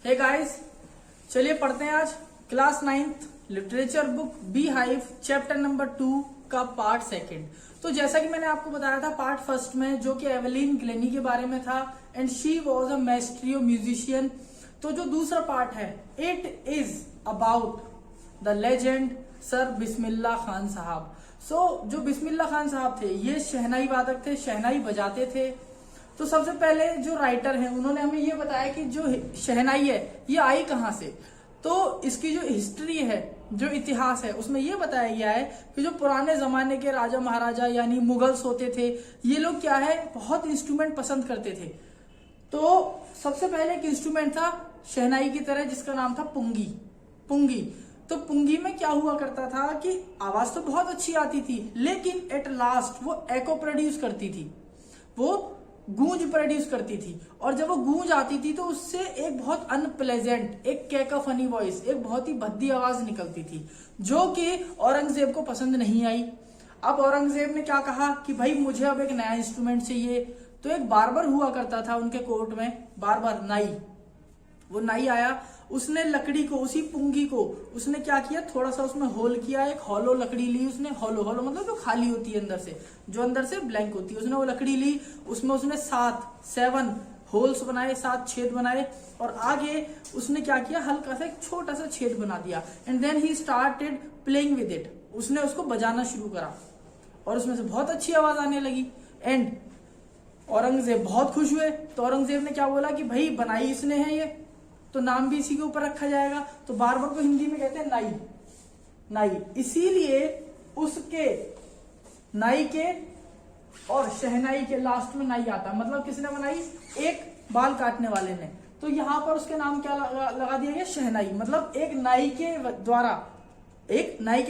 Hey guys, चलिए पढ़ते हैं आज class 9th literature book bee hive chapter number 2 का पार्ट सेकंड। तो जैसा कि मैंने आपको बताया था पार्ट फर्स्ट में, जो कि एवेलिन ग्लेनी के बारे में था and she was a maestro musician. तो जो दूसरा पार्ट है, it is about the legend sir Bismillah Khan Sahab. जो बिस्मिल्लाह खान साहब थे, ये शहनाई वादक थे, शहनाई बजाते थे। तो सबसे पहले जो राइटर हैं उन्होंने हमें ये बताया कि जो शहनाई है ये आई कहाँ से। तो इसकी जो हिस्ट्री है, जो इतिहास है, उसमें ये बताया गया है कि जो पुराने जमाने के राजा महाराजा यानी मुगल्स होते थे, ये लोग क्या है बहुत इंस्ट्रूमेंट पसंद करते थे। तो सबसे पहले एक इंस्ट्रूमेंट था शहनाई की तरह जिसका नाम था पुंगी। पुंगी तो पुंगी में क्या हुआ करता था कि आवाज तो बहुत अच्छी आती थी, लेकिन एट लास्ट वो एको प्रोड्यूस करती थी, वो गूंज प्रोड्यूस करती थी। और जब वो गूंज आती थी तो उससे एक बहुत अनप्लेजेंट, एक कैकोफनी वॉइस, एक बहुत ही भद्दी आवाज निकलती थी, जो कि औरंगजेब को पसंद नहीं आई। अब औरंगजेब ने क्या कहा कि भाई मुझे अब एक नया इंस्ट्रूमेंट चाहिए। तो एक बार्बर हुआ करता था उनके कोर्ट में, बार्बर नाई। वो नाई आया, उसने लकड़ी को, उसी पुंगी को उसने क्या किया, थोड़ा सा उसमें होल किया, एक हॉलो लकड़ी ली उसने। हॉलो हॉलो मतलब जो खाली होती है अंदर से, जो अंदर से ब्लैंक होती है, उसने वो लकड़ी ली, उसमें उसने 7 होल्स बनाए, 7 छेद बनाए, और आगे उसने क्या किया, हल्का सा एक छोटा सा छेद बना दिया। And then he started playing with it. उसने उसको बजाना शुरू करा और उसमें से बहुत अच्छी आवाज आने लगी। एंड औरंगजेब बहुत खुश हुए। तो औरंगजेब ने क्या बोला कि भाई बनाई इसने है ये, तो नाम भी इसी के ऊपर रखा जाएगा। तो बार्बर को हिंदी में कहते हैं नाई, नाई। इसीलिए उसके नाई के और शहनाई के लास्ट में नाई आता, मतलब किसने बनाई, एक बाल काटने वाले ने। तो यहां पर उसके नाम क्या लगा दिया गया, शहनाई। मतलब एक नाई के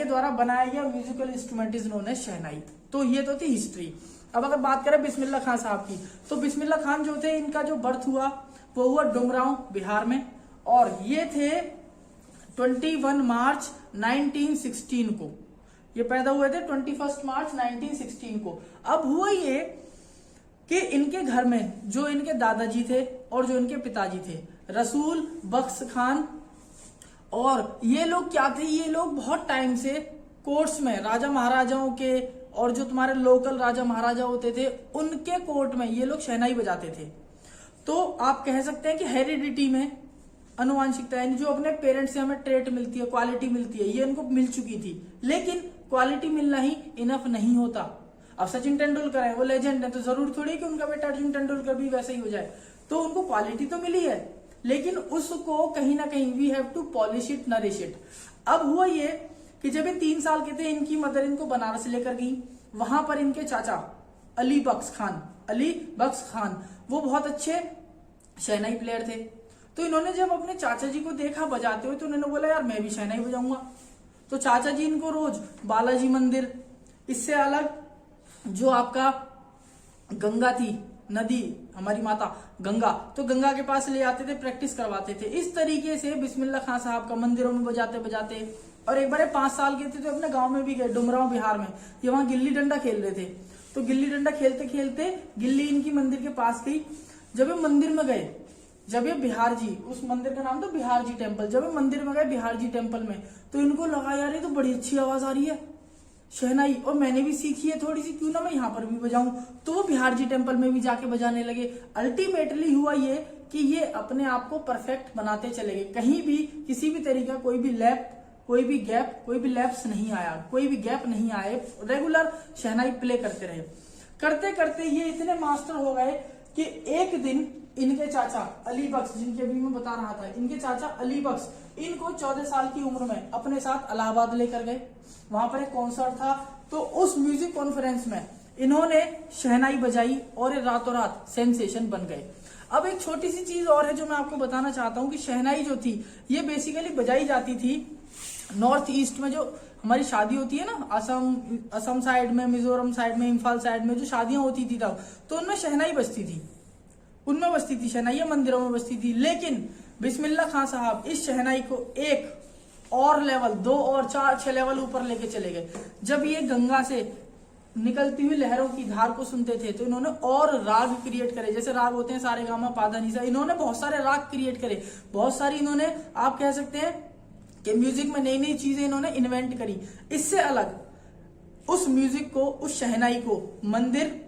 द्वारा बनाया गया musical instrument is known as shehnai. तो ये तो थी हिस्ट्री। अब अगर बात करें बिस्मिल्लाह खान साहब की, तो बिस्मिल्लाह खान जो थे, इनका जो बर्थ हुआ वो हुआ डुमरांव बिहार में, और ये थे 21 मार्च 1916 को। ये पैदा हुए थे 21 मार्च 1916 को। अब हुआ ये कि इनके घर में जो इनके दादाजी थे और जो इनके पिताजी थे, रसूल बख्श खान, और ये लोग क्या थे, ये लोग बहुत टाइम से कोर्ट्स में राजा महाराजाओं के, और जो तुम्हारे लोकल राजा महाराजा होते थे उनके कोर्ट में ये लोग शहनाई बजाते थे। तो आप कह सकते हैं कि हेरिडिटी में, अनुवांशिकता, यानी जो अपने पेरेंट्स से हमें ट्रेट मिलती है, क्वालिटी मिलती है, ये इनको मिल चुकी थी। लेकिन क्वालिटी मिलना ही इनफ नहीं होता। अब सचिन तेंदुलकर है, वो लेजेंड है, तो जरूर थोड़ी कि उनका बेटा अर्जुन तेंदुलकर भी वैसे ही हो जाए। तो उनको क्वालिटी तो मिली है, लेकिन उसको कहीं ना कहीं we have to polish it, nourish it. अब हुआ ये कि जब ये 3 साल के थे, इनकी मदर इनको बनारस लेकर गई। वहां पर इनके चाचा अली बख्श खान वो बहुत अच्छे शहनाई प्लेयर थे। तो इन्होंने जब अपने चाचा जी को देखा बजाते हुए, तो उन्होंने बोला यार मैं भी शहनाई बजाऊंगा। तो चाचा जी इनको रोज बालाजी मंदिर, इससे अलग जो आपका गंगा थी, नदी, हमारी माता गंगा, तो गंगा के पास ले आते थे, प्रैक्टिस करवाते थे। इस तरीके से बिस्मिल्लाह खान साहब का मंदिरों में बजाते। और एक बार 5 साल के थे तो अपने गांव में भी गए, डुमरांव बिहार में। ये वहां गिल्ली डंडा खेल रहे थे। तो गिल्ली डंडा खेलते खेलते गिल्ली इनकी मंदिर के पास गई। जब ये मंदिर में गए, जब ये बिहार जी, उस मंदिर का नाम था बिहार जी टेम्पल, जब ये मंदिर में गए बिहार जी टेम्पल में, तो इनको लगा यार ये तो बड़ी अच्छी आवाज आ रही है शहनाई, और मैंने भी सीखी है थोड़ी सी, क्यों ना मैं यहाँ पर भी बजाऊं। तो वो बिहार जी टेम्पल में भी जाके बजाने लगे। अल्टीमेटली हुआ ये कि ये अपने आप को परफेक्ट बनाते चले गए। कहीं भी किसी भी तरीका, कोई भी लैप्स नहीं आया, कोई भी गैप नहीं आए। रेगुलर शहनाई प्ले करते रहे। करते करते ये इतने मास्टर हो गए कि एक दिन इनके चाचा अली बख्श, जिनके अभी मैं बता रहा था, इनके चाचा अली बख्श इनको 14 साल की उम्र में अपने साथ इलाहाबाद लेकर गए। वहां पर एक कॉन्सर्ट था, तो उस म्यूजिक कॉन्फ्रेंस में इन्होंने शहनाई बजाई और ये रातों रात सेंसेशन बन गए। अब एक छोटी सी चीज और है जो मैं आपको बताना चाहता हूँ कि शहनाई जो थी ये बेसिकली बजाई जाती थी नॉर्थ ईस्ट में। जो हमारी शादी होती है ना, असम साइड में, मिजोरम साइड में, इम्फाल साइड में जो शादियां होती थी तब, तो उनमें शहनाई बजती थी, उनमें बजती थी शहनाई, मंदिरों में बजती थी। लेकिन बिस्मिल्लाह खान साहब इस शहनाई को एक और लेवल, 2 और 4, 6 लेवल ऊपर लेके चले गए। जब ये गंगा से निकलती हुई लहरों की धार को सुनते थे, तो इन्होंने और राग क्रिएट करे। जैसे राग होते हैं सारे गामा पाधा निसा, इन्होंने बहुत सारे राग क्रिएट करे, बहुत सारी इन्होंने आप कह सकते हैं कि म्यूजिक में नई नई चीजें इन्होंने इन्वेंट करी। इससे अलग उस म्यूजिक को, उस शहनाई को मंदिर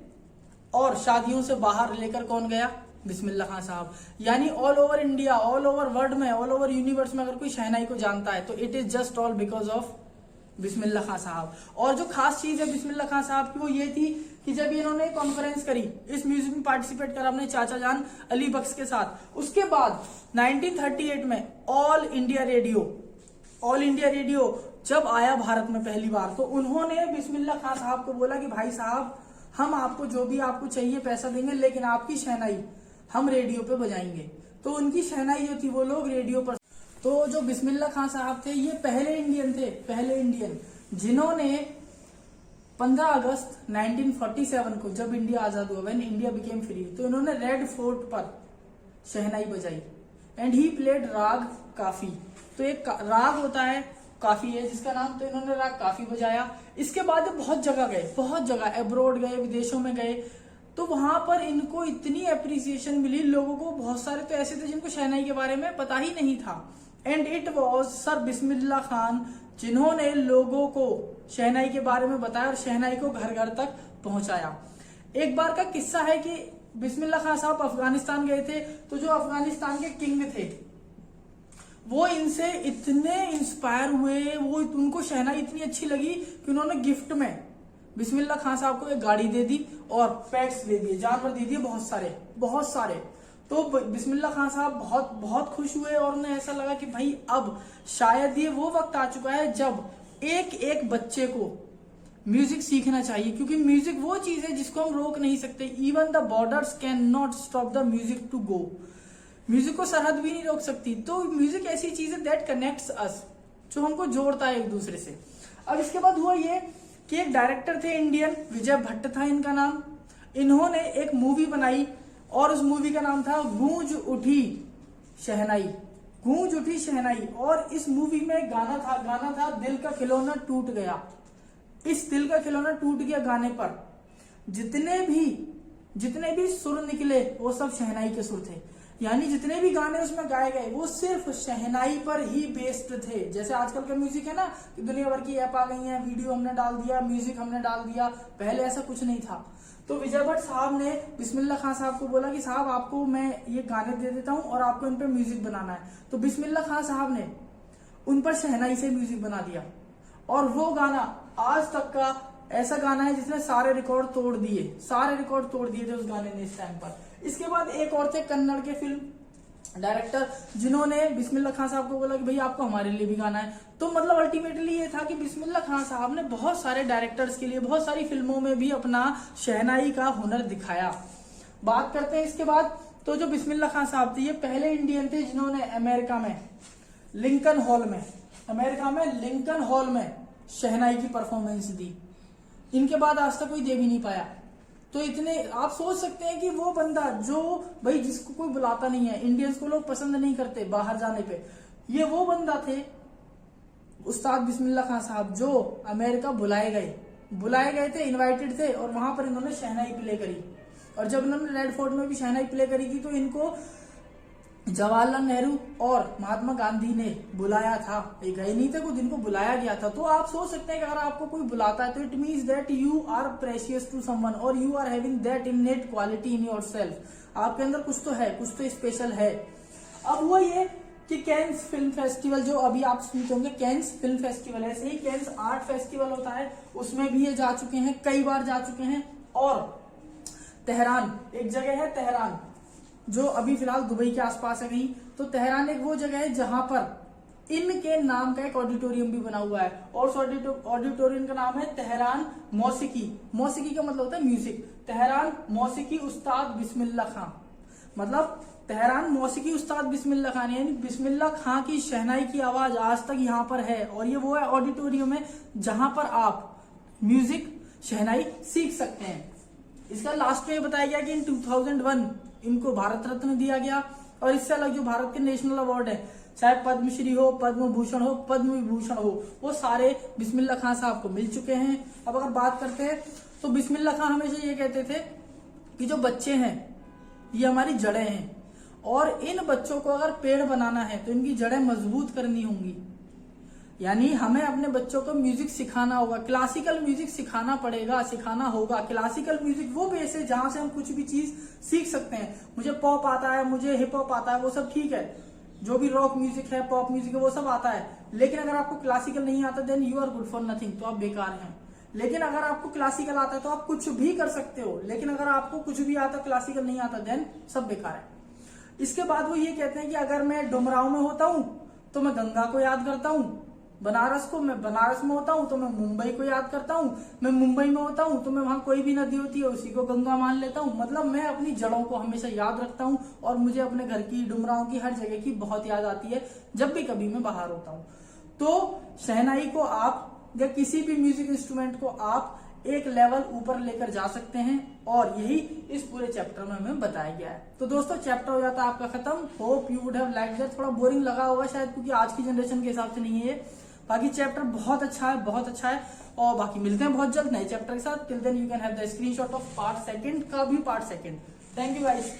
और शादियों से बाहर लेकर कौन गया? बिस्मिल्लाह खान साहब। यानी all over India, all over world में, ऑल ओवर यूनिवर्स में अगर कोई शहनाई को जानता है तो it is just all because of Bismillah Khan Sahab. और जो खास चीज है बिस्मिल्लाह खान साहब की वो ये थी कि जब इन्होंने कॉन्फ्रेंस करी, इस म्यूजिक में पार्टिसिपेट करा अपने चाचा जान अली बख्श के साथ, उसके बाद 1938 में ऑल इंडिया रेडियो जब आया भारत में पहली बार, तो उन्होंने बिस्मिल्लाह खान साहब को बोला कि भाई साहब, हम आपको जो भी आपको चाहिए पैसा देंगे, लेकिन आपकी शहनाई हम रेडियो पे बजाएंगे। तो उनकी शहनाई जो थी वो लोग रेडियो पर। तो जो बिस्मिल्लाह खान साहब थे ये पहले इंडियन जिन्होंने 15 अगस्त 1947 को, जब इंडिया आजाद हुआ, व्हेन इंडिया बिकेम फ्री, तो इन्होंने रेड फोर्ट पर शहनाई बजाई। एंड ही प्लेड राग काफी। तो एक राग होता है काफी है जिसका नाम, तो इन्होंने राग काफी बजाया। इसके बाद बहुत जगह अब्रोड गए, विदेशों में गए, तो वहां पर इनको इतनी अप्रिसिएशन मिली, लोगों को बहुत सारे तो ऐसे थे जिनको शहनाई के बारे में पता ही नहीं था। And it was sir Bismillah Khan जिन्होंने लोगों को शहनाई के बारे में बताया और शहनाई को घर घर तक पहुंचाया। एक बार का किस्सा है कि बिस्मिल्लाह खान साहब अफगानिस्तान गए थे, तो जो अफगानिस्तान के किंग थे वो इनसे इतने इंस्पायर हुए, वो उनको शहनाई इतनी अच्छी लगी कि उन्होंने गिफ्ट में बिस्मिल्लाह खान साहब को एक गाड़ी दे दी और पेट्स दे दिए, जानवर दे दिए बहुत सारे। तो बिस्मिल्लाह खान साहब बहुत खुश हुए और उन्हें ऐसा लगा कि भाई अब शायद ये वो वक्त आ चुका है जब एक बच्चे को म्यूजिक सीखना चाहिए, क्योंकि म्यूजिक वो चीज है जिसको हम रोक नहीं सकते। Even the borders can not stop the music to go. Music को सरहद भी नहीं रोक सकती। तो म्यूजिक ऐसी चीज है दैट कनेक्ट्स अस, जो हमको जोड़ता है एक दूसरे से। अब इसके बाद हुआ ये कि एक डायरेक्टर थे इंडियन, विजय भट्ट था इनका नाम। इन्होंने एक मूवी बनाई और उस मूवी का नाम था गूंज उठी शहनाई। और इस मूवी में गाना था दिल का खिलौना टूट गया। इस दिल का खिलौना टूट गया गाने पर जितने भी सुर निकले वो सब शहनाई के सुर थे। यानी जितने भी गाने उसमें गाए गए वो सिर्फ शहनाई पर ही बेस्ड थे। जैसे आजकल का म्यूजिक है ना कि दुनिया भर की ऐप आ गई है, वीडियो हमने डाल दिया, म्यूजिक हमने डाल दिया, पहले ऐसा कुछ नहीं था। तो विजय भट्ट साहब ने बिस्मिल्लाह खान साहब को बोला कि साहब आपको मैं ये गाने दे देता हूँ और आपको इन पे म्यूजिक बनाना है। तो बिस्मिल्लाह खान साहब ने उन पर शहनाई से म्यूजिक बना दिया और वो गाना आज तक का ऐसा गाना है जिसने सारे रिकॉर्ड तोड़ दिए थे उस गाने ने इस टाइम पर। इसके बाद एक और थे कन्नड़ के फिल्म डायरेक्टर जिन्होंने बिस्मिल्लाह खान साहब को बोला कि भाई आपको हमारे लिए भी गाना है। तो मतलब अल्टीमेटली ये था कि बिस्मिल्लाह खान साहब ने बहुत सारे डायरेक्टर्स के लिए बहुत सारी फिल्मों में भी अपना शहनाई का हुनर दिखाया। बात करते हैं इसके बाद, तो जो बिस्मिल्लाह खान साहब थे ये पहले इंडियन थे जिन्होंने अमेरिका में लिंकन हॉल में शहनाई की परफॉर्मेंस दी। इनके बाद आज तक कोई दे भी नहीं पाया। तो इतने आप सोच सकते हैं कि वो बंदा जो भाई जिसको कोई बुलाता नहीं है, इंडियंस को लोग पसंद नहीं करते बाहर जाने पे, ये वो बंदा थे उस्ताद बिस्मिल्लाह खान साहब जो अमेरिका बुलाए गए थे, इनवाइटेड थे और वहां पर इन्होंने शहनाई प्ले करी। और जब इन्होंने रेड फोर्ट में भी शहनाई प्ले करी थी तो इनको जवाहरलाल नेहरू और महात्मा गांधी ने बुलाया था, ये गए नहीं थे, कुछ इनको बुलाया गया था। तो आप सोच सकते हैं कि अगर आपको कोई बुलाता है तो it means that you are precious to someone और you are having that innate quality in yourself. आपके अंदर कुछ तो है, कुछ तो स्पेशल है। अब हुआ ये कि कैंस फिल्म फेस्टिवल, जो अभी आप सुनते होंगे कैंस फिल्म फेस्टिवल, ऐसे ही कैंस आर्ट फेस्टिवल होता है, उसमें भी ये जा चुके हैं, कई बार जा चुके हैं। और तेहरान एक जगह है, तेहरान जो अभी फिलहाल दुबई के आसपास है कहीं, तो तेहरान एक वो जगह है जहां पर इनके नाम का एक ऑडिटोरियम भी बना हुआ है और उस ऑडिटोरियम का नाम है तेहरान मौसीकी का मतलब होता है म्यूजिक। तेहरान मौसीकी उस्ताद बिस्मिल्लाह खान, मतलब तेहरान मौसीकी उस्ताद बिस्मिल्लाह खान, यानी बिस्मिल्लाह खान की शहनाई की आवाज आज तक यहाँ पर है। और ये वो है ऑडिटोरियम है जहां पर आप म्यूजिक शहनाई सीख सकते हैं। इसका लास्ट में बताया गया कि इन 2001 इनको भारत रत्न दिया गया। और इससे अलग जो भारत के नेशनल अवार्ड है, चाहे पद्मश्री हो, पद्म भूषण हो, पद्म विभूषण हो, वो सारे बिस्मिल्लाह खान साहब को मिल चुके हैं। अब अगर बात करते हैं तो बिस्मिल्लाह खां हमेशा ये कहते थे कि जो बच्चे हैं ये हमारी जड़ें हैं, और इन बच्चों को अगर पेड़ बनाना है तो इनकी जड़ें मजबूत करनी होंगी। यानी हमें अपने बच्चों को म्यूजिक सिखाना होगा, क्लासिकल म्यूजिक सिखाना पड़ेगा, सिखाना होगा। क्लासिकल म्यूजिक वो बेस है जहां से हम कुछ भी चीज सीख सकते हैं। मुझे पॉप आता है, मुझे हिप हॉप आता है, वो सब ठीक है, जो भी रॉक म्यूजिक है, पॉप म्यूजिक है, वो सब आता है। लेकिन अगर आपको क्लासिकल नहीं आता then you are good for nothing, तो आप बेकार हैं। लेकिन अगर आपको क्लासिकल आता है तो आप कुछ भी कर सकते हो, लेकिन अगर आपको कुछ भी आता, क्लासिकल नहीं आता, देन सब बेकार है। इसके बाद वो ये कहते हैं कि अगर मैं डुमराव में होता हूं तो मैं गंगा को याद करता हूं, मैं बनारस में होता हूं तो मैं मुंबई को याद करता हूं, मैं मुंबई में होता हूं तो मैं वहां कोई भी नदी होती है उसी को गंगा मान लेता हूं। मतलब मैं अपनी जड़ों को हमेशा याद रखता हूं, और मुझे अपने घर की, डुमराव की, हर जगह की बहुत याद आती है जब भी कभी मैं बाहर होता हूं। तो शहनाई को आप या किसी भी म्यूजिक इंस्ट्रूमेंट को आप एक लेवल ऊपर लेकर जा सकते हैं, और यही इस पूरे चैप्टर में हमें बताया गया है। तो दोस्तों चैप्टर हो जाता है आपका खत्म। Hope you would have liked it. थोड़ा बोरिंग लगा होगा शायद, क्योंकि आज की जनरेशन के हिसाब से नहीं है। बाकी चैप्टर बहुत अच्छा है, बहुत अच्छा है। और बाकी मिलते हैं बहुत जल्द नए चैप्टर के साथ। Till then you can have the screenshot of part second का भी, part second. Thank you guys.